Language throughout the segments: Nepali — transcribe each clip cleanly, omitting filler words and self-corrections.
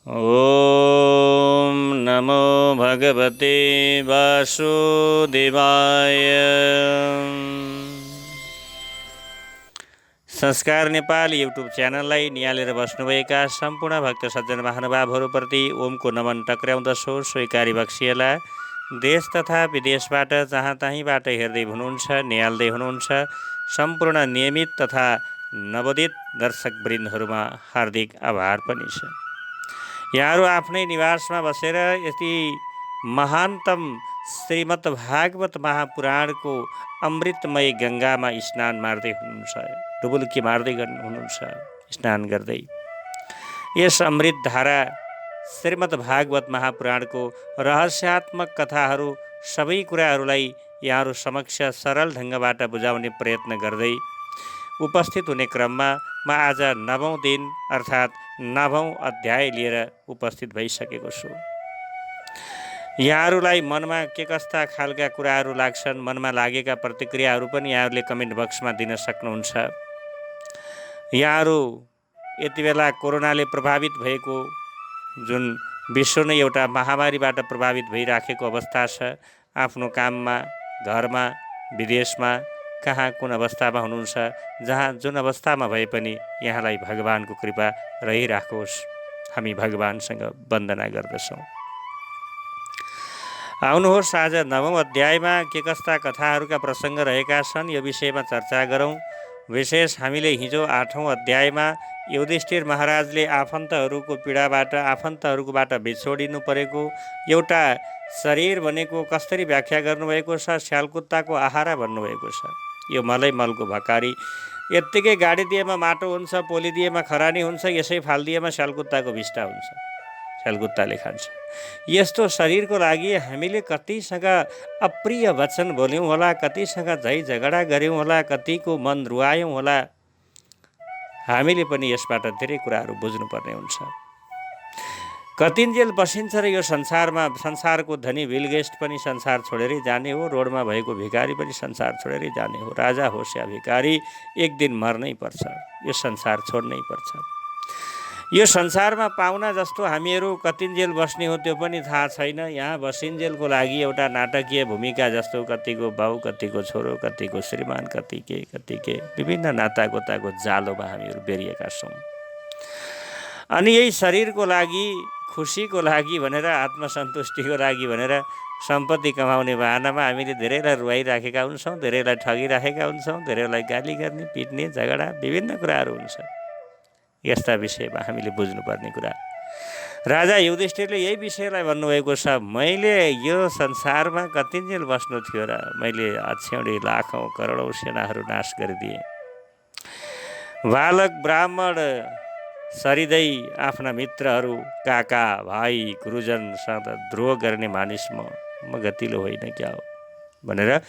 ओम नमो भगवते वासुदेवाय। संस्कार नेपाल युट्युब च्यानललाई निहालेर बस्नुभएका सम्पूर्ण भक्त सज्जन महानुभावहरूप्रति ओमको नमन टक्र्याउँदछु। स्वीकारी बक्सिएला। देश तथा विदेशबाट जहाँ तहीँबाट हेर्दै हुनुहुन्छ, निहाल्दै हुनुहुन्छ सम्पूर्ण नियमित तथा नवोदित दर्शकवृन्दहरूमा हार्दिक आभार पनि छ। यहाँहरू आफ्नै निवासमा बसेर यति महानतम श्रीमद् भागवत महापुराणको अमृतमय गङ्गामा स्नान मार्दै हुनुहुन्छ, डुबुल्की मार्दै हुनुहुन्छ। स्नान गर्दै यस अमृत धारा श्रीमद् भागवत महापुराणको रहस्यात्मक कथाहरू सबै कुराहरूलाई यहाँहरू समक्ष सरल ढङ्गबाट बुझाउने प्रयत्न गर्दै उपस्थित हुने क्रममा म आज 9औं दिन अर्थात् 9औं अध्याय लिएर उपस्थित भइसकेको छु। यहाँहरूलाई मनमा के कस्ता खालका कुराहरू लाग्छन्, मनमा लागेका प्रतिक्रियाहरू पनि यहाँहरूले कमेन्ट बक्समा दिन सक्नुहुन्छ। यहाँहरू यति बेला कोरोनाले प्रभावित भएको, जुन विश्व नै एउटा महामारीबाट प्रभावित भइराखेको अवस्था छ, आफ्नो काममा, घरमा, विदेशमा, कहाँ कुन अवस्थामा हुनुहुन्छ, जहाँ जुन अवस्थामा भए पनि यहाँलाई भगवानको कृपा रहिराखोस्, हामी भगवानसँग वन्दना गर्दछौँ। आउनुहोस् आज 9औं अध्यायमा के कस्ता कथाहरूका प्रसङ्ग रहेका छन् यो विषयमा चर्चा गरौँ। विशेष हामीले हिजो 8औं अध्यायमा युधिष्ठिर महाराजले आफन्तहरूको पीडाबाट, आफन्तहरूबाट बिछोडिनु परेको एउटा शरीर भनेको कसरी व्याख्या गर्नुभएको छ, स्यालकुत्ताको आहारा भन्नुभएको छ। यो मलै मलको भकारी, यत्तिकै गाडी दिएमा माटो हुन्छ, पोली दिएमा खरानी हुन्छ, यसै फालिदिएमा स्यालकुत्ताको भिष्टा हुन्छ, स्यालकुत्ताले खान्छ। यस्तो शरीरको लागि हामीले कतिसँग अप्रिय वचन बोल्यौँ होला, कतिसँग झै झगडा गऱ्यौँ होला, कतिको मन रुवायौँ होला। हामीले पनि यसबाट धेरै कुराहरू बुझ्नुपर्ने हुन्छ। कतिन्जेल बसिन्छ र यो संसारमा, संसारको धनी बिल गेट्स पनि संसार छोडेरै जाने हो, रोडमा भएको भिखारी पनि संसार छोडेरै जाने हो, राजा होस् या भिखारी एक दिन मर्नै पर्छ, यो संसार छोड्नै पर्छ। यो संसारमा पाहुना जस्तो हामीहरू कतिन्जेल बस्ने हो त्यो पनि थाहा छैन। यहाँ बसिन्जेलको लागि एउटा नाटकीय भूमिका जस्तो कतिको बाउ, कतिको छोरो, कतिको श्रीमान, कतिके विभिन्न नातागोताको जालोमा हामीहरू बेरिएका छौँ। अनि यही शरीरको लागि, खुसीको लागि भनेर, आत्मसन्तुष्टिको लागि भनेर सम्पत्ति कमाउने बहानामा हामीले धेरैलाई रुवाइराखेका हुन्छौँ, धेरैलाई ठगिराखेका हुन्छौँ, धेरैलाई गाली गर्ने, पिट्ने, झगडा विभिन्न कुराहरू हुन्छ। यस्ता विषयमा हामीले बुझ्नुपर्ने कुरा। राजा युधिष्ठिरले यही विषयलाई भन्नुभएको छ, मैले यो संसारमा कतिन्जेल बस्नु थियो र मैले अक्षौणी लाखौँ करोडौँ सेनाहरू नाश गरिदिएँ। बालक ब्राह्मण सरिँदै आफ्ना मित्रहरू, काका, भाइ, गुरुजनसँग द्रोह गर्ने मानिस म गतिलो होइन क्या हो भनेर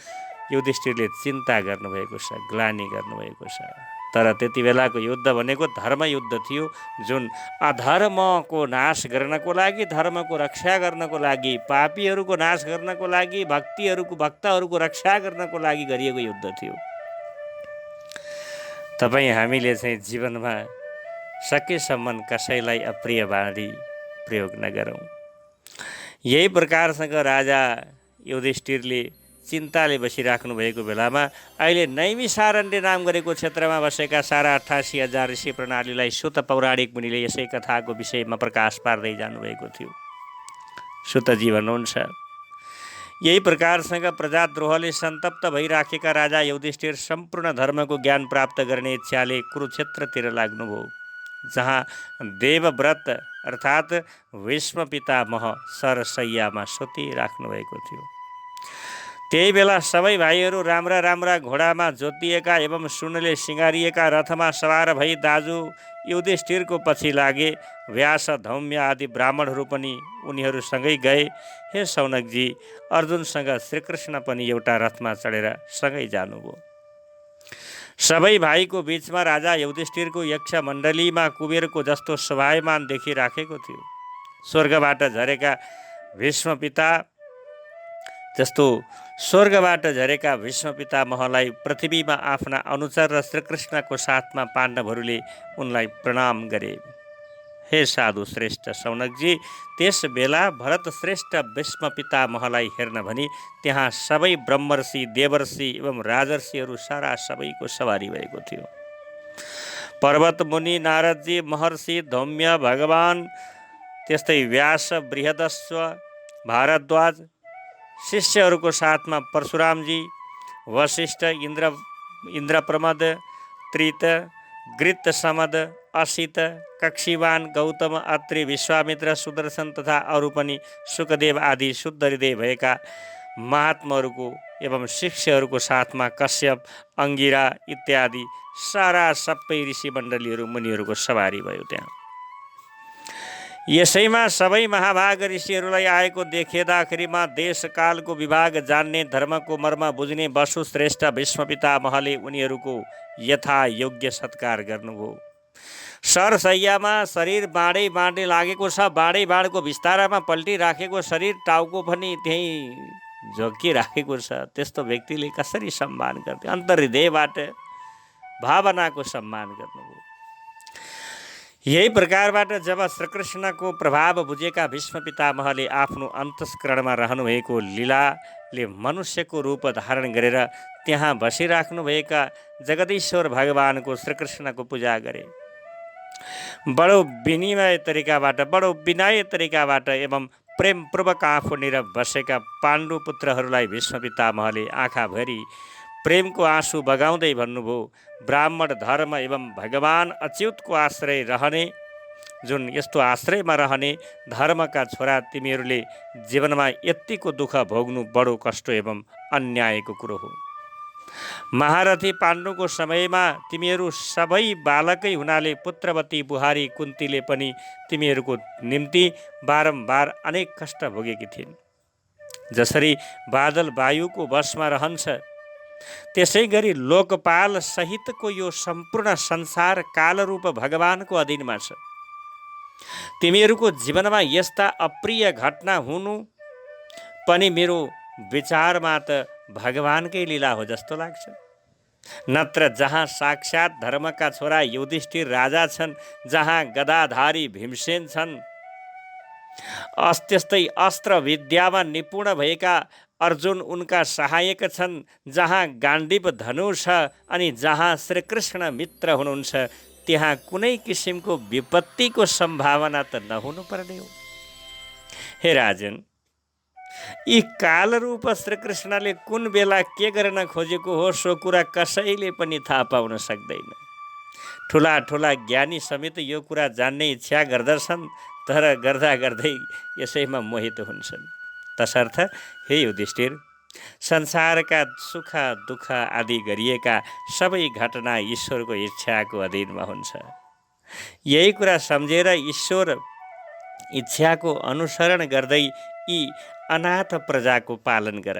युधिष्ठिरले चिन्ता गर्नुभएको छ, ग्लानी गर्नुभएको छ। तर त्यति बेलाको युद्ध भनेको धर्म युद्ध थियो, जुन अधर्मको नाश गर्नको लागि, धर्मको रक्षा गर्नको लागि, पापीहरूको नाश गर्नको लागि, भक्तहरूको रक्षा गर्नको लागि गरिएको युद्ध थियो। तपाईँ हामीले चाहिँ जीवनमा सकेसम्म कसैलाई अप्रिय वाणी प्रयोग नगरौँ। यही प्रकारसँग राजा युधिष्ठिरले चिन्ताले बसिराख्नु भएको बेलामा अहिले नैमिषारण्य नाम गरेको क्षेत्रमा बसेका 88,000 ऋषि प्रणालीलाई सुत पौराणिक मुनिले यसै कथाको विषयमा प्रकाश पार्दै जानुभएको थियो। सुतजी भन्नुहुन्छ, यही प्रकारसँग प्रजाद्रोहले सन्तप्त भइराखेका राजा युधिष्ठिर सम्पूर्ण धर्मको ज्ञान प्राप्त गर्ने इच्छाले कुरुक्षेत्रतिर लाग्नुभयो, जहाँ देवव्रत अर्थात् भीष्म पितामह सरसैयामा सुतिराख्नु भएको थियो। त्यही बेला सबै भाइहरू राम्रा राम्रा घोडामा जोतिएका एवं सुनले सिँगारिएका रथमा सवार भई दाजु युधिष्ठिरको पछि लागे। व्यास, धौम्य आदि ब्राह्मणहरू पनि उनीहरूसँगै गए। हे सौनकजी, अर्जुनसँग श्रीकृष्ण पनि एउटा रथमा चढेर सँगै जानुभयो। सबै भाइको बीचमा राजा युधिष्ठिरको यक्ष मण्डलीमा कुबेरको जस्तो शोभायमान देखिराखेको थियो। स्वर्गबाट झरेका भीष्म पितामहलाई पृथ्वीमा आफ्ना अनुचर र श्रीकृष्णको साथमा पाण्डवहरूले उनलाई प्रणाम गरे। हे साधु श्रेष्ठ शौनकजी, त्यस बेला भरत श्रेष्ठ भीष्म पितामहलाई हेर्न भनी त्यहाँ सबै ब्रह्मर्षि, देवर्षि एवं राजर्षिहरू सारा सबैको सवारी भएको थियो। पर्वत मुनि नारदजी, महर्षि धौम्य, भगवान, त्यस्तै व्यास, बृहदस्व, भारद्वाज, शिष्यहरूको साथमा परशुरामजी, वशिष्ठ, इन्द्रप्रमद, त्रित, गृत, समद, असित, कक्षीवान, गौतम, अत्रि, विश्वामित्र, सुदर्शन तथा अरू पनि सुखदेव आदि शुद्ध हृदय भएका महात्माहरूको एवं शिष्यहरूको साथमा कश्यप, अङ्गिरा इत्यादि सारा सबै ऋषि मण्डलीहरू मुनिहरूको सवारी भयो। त्यहाँ यसैमा सबै महाभाग ऋषिहरूलाई आएको देखेदाखेरिमा देशकालको विभाग जान्ने, धर्मको मर्म बुझ्ने वसु श्रेष्ठ भीष्म पितामहले उनीहरूको यथा योग्य सत्कार गर्नुभयो। सरसैयामा शरीर बाँडै लागेको छ, बाँडको बिस्तारामा पल्टिराखेको शरीर, टाउको पनि त्यहीँ झोकिराखेको छ। त्यस्तो व्यक्तिले कसरी सम्मान गर्थे? अन्तर्हृदयबाट भावनाको सम्मान गर्नुभयो। यही प्रकारबाट जब श्रीकृष्णको प्रभाव बुझेका भीष्म पितामहले आफ्नो अन्तस्करणमा रहनुभएको लीलाले मनुष्यको रूप धारण गरेर त्यहाँ बसिराख्नुभएका जगदीश्वर भगवानको श्रीकृष्णको पूजा गरे। बडो विनय तरिकाबाट एवं प्रेमपूर्वक आफूनिर बसेका पाण्डु पुत्रहरूलाई भीष्म पितामहले आँखाभरि प्रेमको आँसु बगाउँदै भन्नुभयो, ब्राह्मण धर्म एवं भगवान अच्युतको आश्रय रहने, जुन यस्तो आश्रयमा रहने धर्मका छोरा तिमीहरूले जीवनमा यत्तिको दुःख भोग्नु बडो कष्ट एवं अन्यायको कुरो हो। महारथी पाण्डुको समयमा तिमीहरू सबै बालकै हुनाले पुत्रवती बुहारी कुन्तीले पनि तिमीहरूको निम्ति बारम्बार अनेक कष्ट भोगेकी थिइन्। जसरी बादल वायुको वशमा रहन्छ, त्यसै गरी लोकपाल सहितको यो सम्पूर्ण संसार कालरूप भगवानको अधीनमा छ। तिमीहरूको जीवनमा यस्ता अप्रिय घटना हुनु पनि मेरो विचारमा त भगवानकै लीला हो जस्तो लाग्छ। नत्र जहाँ साक्षात धर्मका छोरा युधिष्ठिर राजा छन्, जहाँ गदाधारी भीमसेन छन्, त्यस्तै अस्त्र विद्यामा निपुण भएका अर्जुन उनका सहायक छन्, जहाँ गाण्डीव धनु छ अनि जहाँ श्रीकृष्ण मित्र हुनुहुन्छ, त्यहाँ कुनै किसिमको विपत्तिको सम्भावना त नहुनु पर्ने हो। हे राजन, यी कालरूप श्रीकृष्णले कुन बेला के गर्न खोजेको हो सो कुरा कसैले पनि थाहा पाउन सक्दैन। ठुला ठुला ज्ञानी समेत यो कुरा जान्ने इच्छा गर्दछन्, तर गर्दा गर्दै यसैमा मोहित हुन्छन्। तसर्थ हे युधिष्ठिर, संसारका सुख दुःख आदि गरिएका सबै घटना ईश्वरको इच्छाको अधीनमा हुन्छ। यही कुरा सम्झेर ईश्वर इच्छाको अनुसरण गर्दै यी अनाथ प्रजाको पालन गर,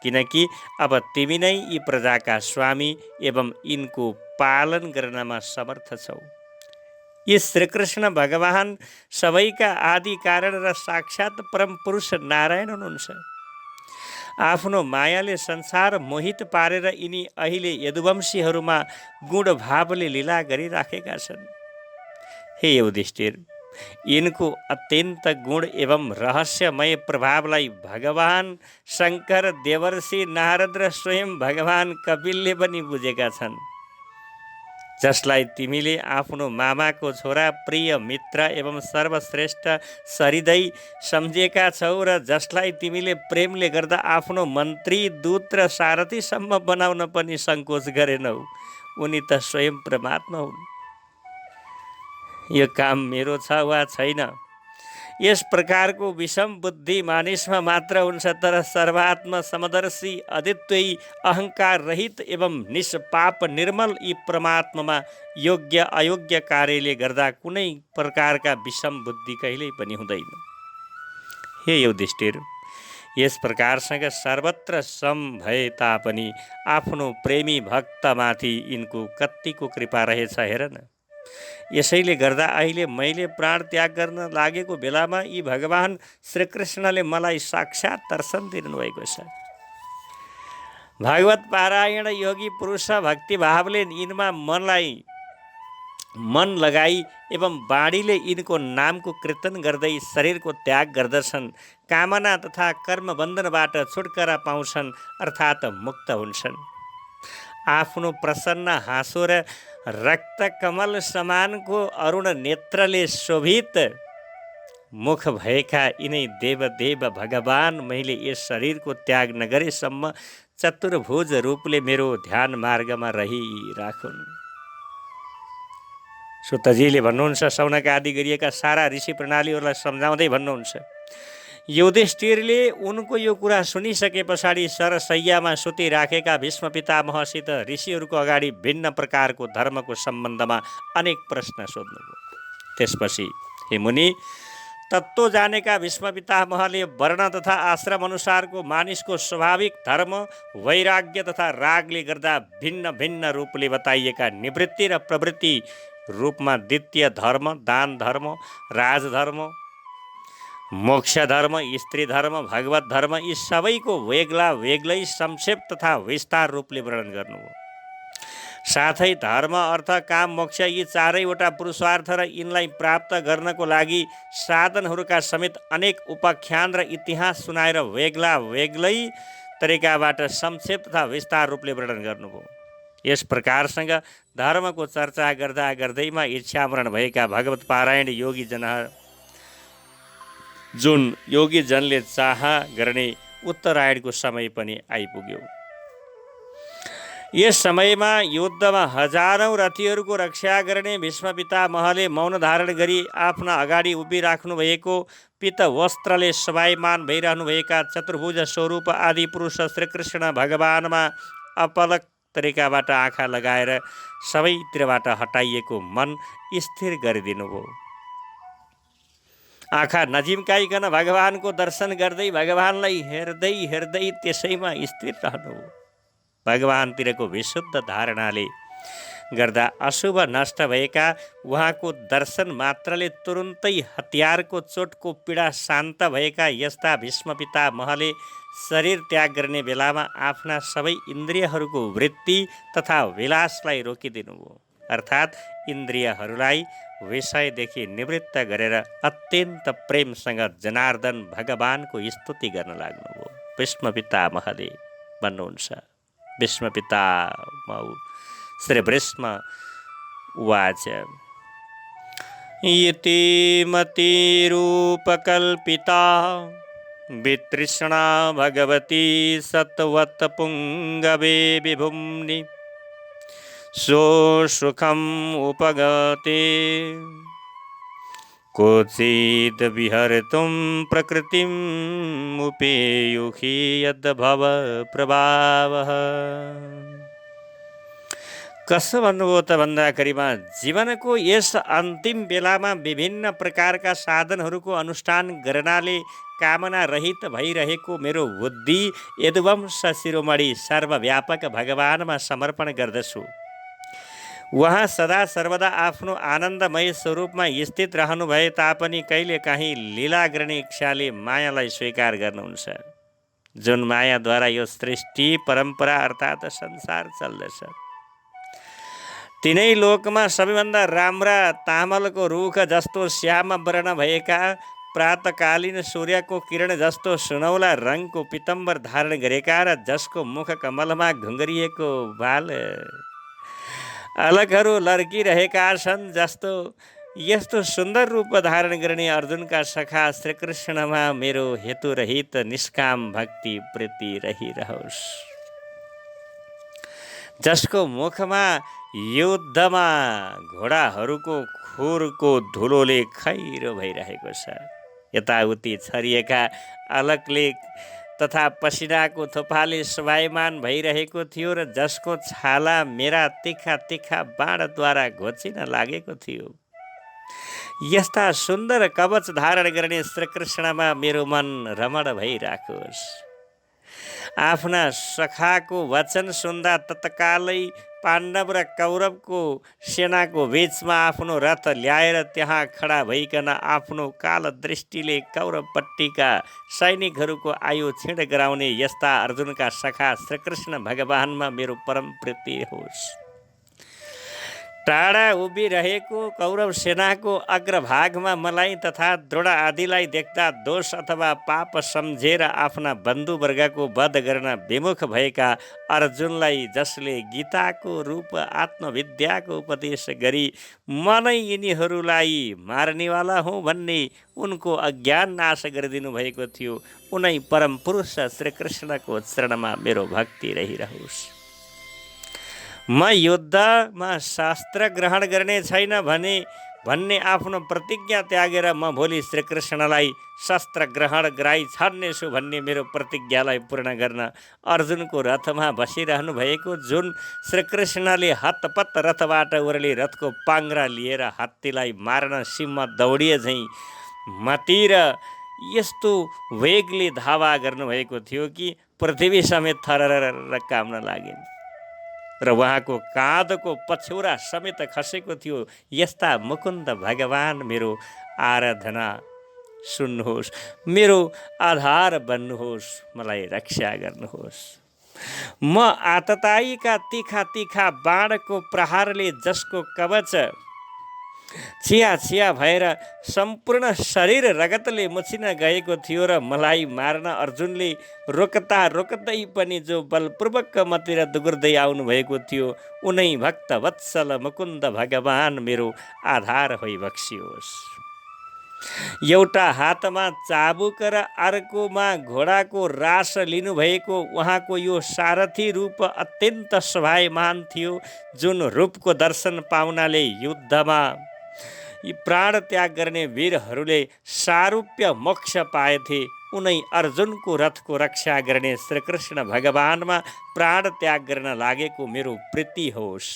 किनकि अब तिमी नै यी प्रजाका स्वामी एवं यिनको पालन गर्नमा समर्थ छौ। यी श्रीकृष्ण भगवान सबैका आदि कारण र साक्षात परम पुरुष नारायण हुनुहुन्छ। आफ्नो मायाले संसार मोहित पारेर यिनी अहिले यदुवंशीहरूमा गुण भावले लीला गरिराखेका छन्। हे युधिष्ठिर, यिनको अत्यन्त गुण एवं रहस्यमय प्रभावलाई भगवान शङ्कर, देवर्षि नारद र स्वयं भगवान कपिलले पनि बुझेका छन्। जसलाई तिमीले आफ्नो मामाको छोरा, प्रिय मित्र एवं सर्वश्रेष्ठ सहृदय सम्झेका छौ र जसलाई तिमीले प्रेमले गर्दा आफ्नो मन्त्री, दूत र सारथीसम्म बनाउन पनि सङ्कोच गरेनौ, उनी त स्वयं परमात्मा हुन्। यो काम मेरो छ वा छैन, यस प्रकारको विषम बुद्धि मानिसमा मात्र हुन्छ, तर सर्वात्म समदर्शी अद्वितीय अहङ्कार रहित एवं निष्पाप निर्मल यी परमात्मामा योग्य अयोग्य कार्यले गर्दा कुनै प्रकारका विषम बुद्धि कहिल्यै पनि हुँदैन। हे युधिष्ठिर, यस प्रकारसँग सर्वत्र सम भए तापनि आफ्नो प्रेमी भक्तमाथि यिनको कत्तिको कृपा रहेछ हेर न। यसैले गर्दा अहिले मैले प्राण त्याग गर्न लागेको बेलामा यी भगवान श्रीकृष्णले मलाई साक्षात दर्शन दिनुभएको छ। भागवत पारायण योगी पुरुष भक्तिभावले यिनमा मनलाई मन लगाई एवं बाणीले यिनको नामको कीर्तन गर्दै शरीरको त्याग गर्दछन्। कामना तथा कर्म बन्धनबाट छुटकारा पाउँछन् अर्थात् मुक्त हुन्छन्। आफ्नो प्रसन्न हाँसो र रक्त कमल समानको अरुण नेत्रले शोभित मुख भएका यिनै देवदेव भगवान मैले यस शरीरको त्याग नगरेसम्म चतुर्भुज रूपले मेरो ध्यान मार्गमा रहिराखुन्। सुतजीले भन्नुहुन्छ, सौनक आदि गरिएका सारा ऋषि प्रणालीहरूलाई सम्झाउँदै भन्नुहुन्छ, युधिष्ठिरले उनको यो कुरा सुनिसके पछाडि सरसैयामा सुतिराखेका भीष्म पितामहसित ऋषिहरूको अगाडि भिन्न प्रकारको धर्मको सम्बन्धमा अनेक प्रश्न सोध्नुभयो। त्यसपछि हे मुनि, तत्त्व जानेका भीष्म पितामहले वर्ण तथा आश्रम अनुसारको मानिसको स्वाभाविक धर्म, वैराग्य तथा रागले गर्दा भिन्न भिन्न रूपले बताइएका निवृत्ति र प्रवृत्ति रूपमा द्वितीय धर्म, दान धर्म, राजधर्म, मोक्ष धर्म, स्त्री धर्म, भगवत धर्म यी सबैको वेग्ला वेग्लै संक्षेप तथा विस्तार रूपले वर्णन गर्नुभयो। साथै धर्म, अर्थ, काम, मोक्ष यी चारैवटा पुरुषार्थ र यिनलाई प्राप्त गर्नको लागि साधनहरूका समेत अनेक उपाख्यान र इतिहास सुनाएर वेग्ला वेग्लै तरिकाबाट संक्षेप तथा विस्तार रूपले वर्णन गर्नुभयो। यस प्रकारसँग धर्मको चर्चा गर्दा गर्दैमा इच्छामरण भएका भगवत पारायण जुन योगीजनले चाह गर्ने उत्तरायणको समय पनि आइपुग्यो। यस समयमा युद्धमा हजारौं रथीहरूको रक्षा गर्ने भीष्म पितामहले मौन धारण गरी आफ्ना अगाडि उभिराख्नु भएको पीत वस्त्रले शोभायमान भइरहनुभएका चतुर्भुज स्वरूप आदि पुरुष श्रीकृष्ण भगवानमा अपलक तरिकाबाट आँखा लगाएर सबैतिरबाट हटाइएको मन स्थिर गरिदिनुभयो। आँखा नजिम्काइकन भगवानको दर्शन गर्दै भगवानलाई हेर्दै हेर्दै त्यसैमा स्थिर रहनुभयो। भगवानतिरको विशुद्ध धारणाले गर्दा अशुभ नष्ट भएका उहाँको दर्शन मात्रले तुरुन्तै हतियारको चोटको पीडा शान्त भएका यस्ता भीष्म पितामहले शरीर त्याग गर्ने बेलामा आफ्ना सबै इन्द्रियहरूको वृत्ति तथा विलासलाई रोकिदिनुभयो, अर्थात् इन्द्रियहरूलाई विषयदेखि निवृत्त गरेर अत्यन्त प्रेमसँग जनार्दन भगवानको स्तुति गर्न लाग्नुभयो। भीष्म पितामहले भन्नुहुन्छ, भीष्म पितामह श्री भीष्म उवाच इति मतिरूपकल्पिता वितृष्णा भगवती सत्वत् पुंगवे विभुम्नि सुखम् उपगते क्वचिद् विहर्तुं प्रकृतिम् उपेयुषि यद्भव प्रभावः। कसो भन्नुभयो त भन्दाखेरिमा जीवनको यस अन्तिम बेलामा विभिन्न प्रकारका साधनहरूको अनुष्ठान गर्नाले कामना रहित भइरहेको मेरो बुद्धि यदुवंश शिरोमणि सर्वव्यापक भगवानमा समर्पण गर्दछु। उहाँ सदा सर्वदा आफ्नो आनन्दमय स्वरूपमा स्थित रहनु भए तापनि कहिलेकाहीँ लीला गर्ने इच्छाले मायालाई स्वीकार गर्नुहुन्छ, जुन मायाद्वारा यो सृष्टि परम्परा अर्थात् संसार चल्दछ। तिनै लोकमा सबैभन्दा राम्रा तामलको रुख जस्तो श्याम वर्ण भएका, प्रातकालीन सूर्यको किरण जस्तो सुनौला रङको पीताम्बर धारण गरेका र जसको मुख कमलमा घुङ्गरिएको बाल अलगहरू लर्किरहेका छन् जस्तो यस्तो सुन्दर रूप धारण गर्ने अर्जुनका सखा श्रीकृष्णमा मेरो हेतुरहित निष्काम भक्ति प्रीति रहिरहोस्। जसको मुखमा युद्धमा घोडाहरूको खुरको धुलोले खैरो भइरहेको छ, यताउति छरिएका अलगले तथा पसिनाको थोपाले शोभायमान भइरहेको थियो र जसको छाला मेरा तिखा तिखा बाणद्वारा घोचिन लागेको थियो, यस्ता सुन्दर कवच धारण गर्ने श्रीकृष्णमा मेरो मन रमण भइराखोस्। आफ्ना सखाको वचन सुन्दा तत्कालै पाण्डव र कौरवको सेनाको बीचमा आफ्नो रथ ल्याएर त्यहाँ खडा भइकन आफ्नो काल दृष्टिले कौरवपट्टिका सैनिकहरूको आयु क्षीण गराउने यस्ता अर्जुनका सखा श्रीकृष्ण भगवानमा मेरो परम प्रीति होस्। टाढा उभिरहेको कौरव सेनाको अग्रभागमा मलाई तथा द्रोण आदिलाई देख्दा दोष अथवा पाप सम्झेर आफ्ना बन्धुवर्गको वध गर्न विमुख भएका अर्जुनलाई जसले गीताको रूप आत्मविद्याको उपदेश गरी म नै यिनीहरूलाई मार्नेवाला हुँ भन्ने उनको अज्ञान नाश गरिदिनु भएको थियो, उनै परम पुरुष श्रीकृष्णको चरणमा मेरो भक्ति रहिरहोस्। म युद्धमा शास्त्र ग्रहण गर्ने छैन भन्ने आफ्नो प्रतिज्ञा त्यागेर म भोलि श्रीकृष्णलाई शस्त्र ग्रहण गराइ छाड्नेछु भन्ने मेरो प्रतिज्ञालाई पूर्ण गर्न अर्जुनको रथमा बसिरहनु भएको जुन श्रीकृष्णले हतपत रथबाट उर्ली रथको पाङ्ग्रा लिएर हात्तीलाई मार्न सिंह दौडिए झैँ मतिर यस्तो वेगले धावा गर्नुभएको थियो कि पृथ्वी समेत थरर काम्न लागिन् र उहाँको काँधको पछ्यौरा समेत खसेको थियो। यस्ता मुकुन्द भगवान मेरो आराधना सुन्नुहोस्, मेरो आधार बन्नुहोस्, मलाई रक्षा गर्नुहोस्। म आततायीका तीखा तीखा बाणको प्रहारले जसको कवच छिया छिया भएर सम्पूर्ण शरीर रगतले मुछिन गएको थियो र मलाई मार्न अर्जुनले रोक्दा रोक्दै पनि जो बलपूर्वक मतिर दुगुर्दै आउनुभएको थियो, उनै भक्त वत्सल मुकुन्द भगवान मेरो आधार होइ बक्सियोस्। एउटा हातमा चाबुक र अर्कोमा घोडाको रास लिनुभएको उहाँको यो सारथी रूप अत्यन्त शोभायमान थियो, जुन रूपको दर्शन पाउनाले युद्धमा यी प्राण त्याग गर्ने वीरहरूले सारूप्य मोक्ष पाएथे। उनै अर्जुनको रथको रक्षा गर्ने श्रीकृष्ण भगवानमा प्राण त्याग गर्न लागेको मेरो प्रीति होस्।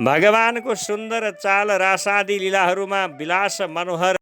भगवानको सुन्दर चाल रासादी लीलाहरूमा विलास मनोहर